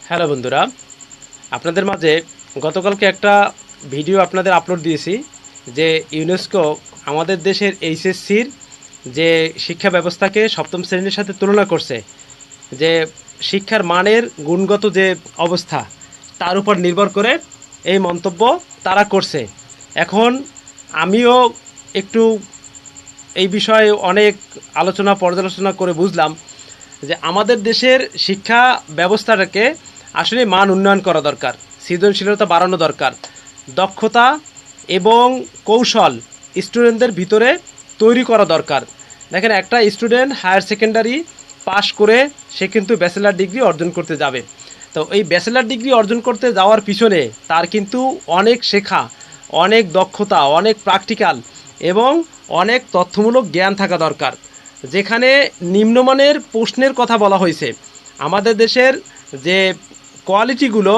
Hello বন্ধুরা, আপনাদের মাঝে গতকালকে একটা ভিডিও আপনাদের আপলোড দিয়েছি যে ইউনেস্কো আমাদের দেশের এইচএসসির যে শিক্ষা ব্যবস্থাকে সপ্তম শ্রেণীর সাথে তুলনা করছে, যে শিক্ষার মানের গুণগত যে অবস্থা তার উপর নির্ভর করে এই মন্তব্য তারা করছে। এখন আমিও একটু এই বিষয়ে অনেক আলোচনা পর্যালোচনা করে বুঝলাম যে আমাদের দেশের শিক্ষা ব্যবস্থাটাকে আসলে মান উন্নয়ন করা দরকার, সৃজনশীলতা বাড়ানো দরকার, দক্ষতা এবং কৌশল স্টুডেন্টদের ভিতরে তৈরি করা দরকার। দেখেন, একটা স্টুডেন্ট হায়ার সেকেন্ডারি পাশ করে সে কিন্তু ব্যাচেলার ডিগ্রি অর্জন করতে যাবে। তো এই ব্যাচেলার ডিগ্রি অর্জন করতে যাওয়ার পিছনে তার কিন্তু অনেক শেখা, অনেক দক্ষতা, অনেক প্র্যাকটিক্যাল এবং অনেক তথ্যমূলক জ্ঞান থাকা দরকার। যেখানে নিম্নমানের প্রশ্নের কথা বলা হয়েছে, আমাদের দেশের যে কোয়ালিটিগুলো,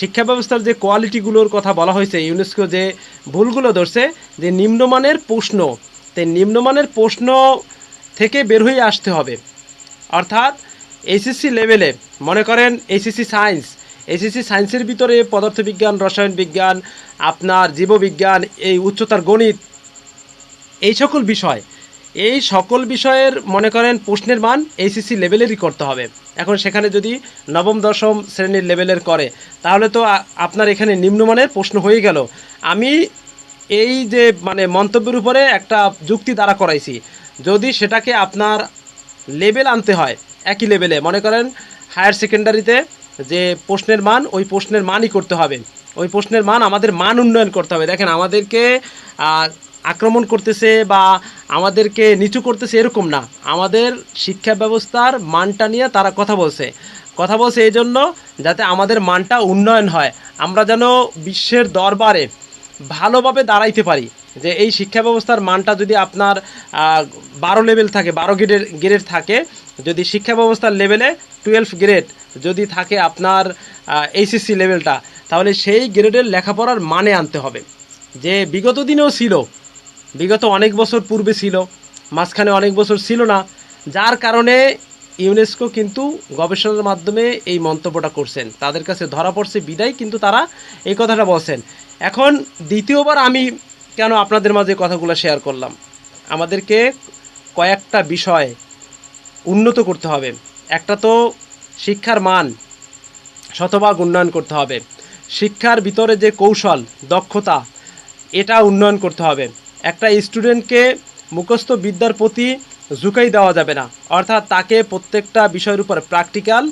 শিক্ষা ব্যবস্থার যে কোয়ালিটিগুলোর কথা বলা হয়েছে, ইউনেস্কো যে ভুলগুলো ধরছে যে নিম্নমানের প্রশ্ন, তাই নিম্নমানের প্রশ্ন থেকে বের হয়ে আসতে হবে। অর্থাৎ এইচএসসি লেভেলে মনে করেন এইচএসসি সায়েন্সের ভিতরে পদার্থবিজ্ঞান, রসায়ন বিজ্ঞান, আপনার জীববিজ্ঞান, এই উচ্চতার গণিত, এই সকল বিষয়ের মনে করেন প্রশ্নের মান এইচএসসি লেভেলেরই করতে হবে। এখন সেখানে যদি নবম দশম শ্রেণীর লেভেলের করে, তাহলে তো আপনার এখানে নিম্নমানের প্রশ্ন হয়ে গেল। আমি এই যে মন্তব্যের উপরে একটা যুক্তি দাঁড়া করাইছি, যদি সেটাকে আপনার লেভেল আনতে হয়, একই লেভেলে মনে করেন হায়ার সেকেন্ডারিতে যে প্রশ্নের মান, ওই প্রশ্নের মানই করতে হবে, ওই প্রশ্নের মান আমাদের মান উন্নয়ন করতে হবে। দেখেন, আমাদেরকে আক্রমণ করতেছে বা আমাদেরকে নিচু করতেছে এরকম না, আমাদের শিক্ষা ব্যবস্থার মানটা নিয়ে তারা কথা বলছে এই জন্য যাতে আমাদের মানটা উন্নয়ন হয়, আমরা যেন বিশ্বের দরবারে ভালোভাবে দাঁড়াইতে পারি। যে এই শিক্ষা ব্যবস্থার মানটা যদি আপনার 12 লেভেল থাকে, 12 গ্রেড থাকে, যদি শিক্ষা ব্যবস্থার লেভেলে 12 গ্রেড যদি থাকে আপনার এইচএসসি লেভেলটা, তাহলে সেই গ্রেডের লেখাপড়ার মানে আনতে হবে। যে বিগত দিনেও ছিল, বিগত অনেক বছর পূর্বে ছিল, মাঝখানে অনেক বছর ছিল না, যার কারণে ইউনেস্কো কিন্তু গবেষণার মাধ্যমে এই মন্তব্যটা করছেন, তাদের কাছে ধরা পড়ছে বিদায় কিন্তু তারা এই কথাটা বলছেন। এখন দ্বিতীয়বার আমি কেন আপনাদের মাঝে কথাগুলো শেয়ার করলাম, আমাদেরকে কয়েকটা বিষয় উন্নত করতে হবে। একটা তো শিক্ষার মান শতভাগ উন্নয়ন করতে হবে, শিক্ষার ভিতরে যে কৌশল, দক্ষতা, এটা উন্নয়ন করতে হবে। একটা স্টুডেন্টকে মুখস্থ বিদ্যার প্রতি ঝুঁকাই দেওয়া যাবে না, অর্থাৎ তাকে প্রত্যেকটা বিষয়ের উপর প্র্যাকটিক্যাল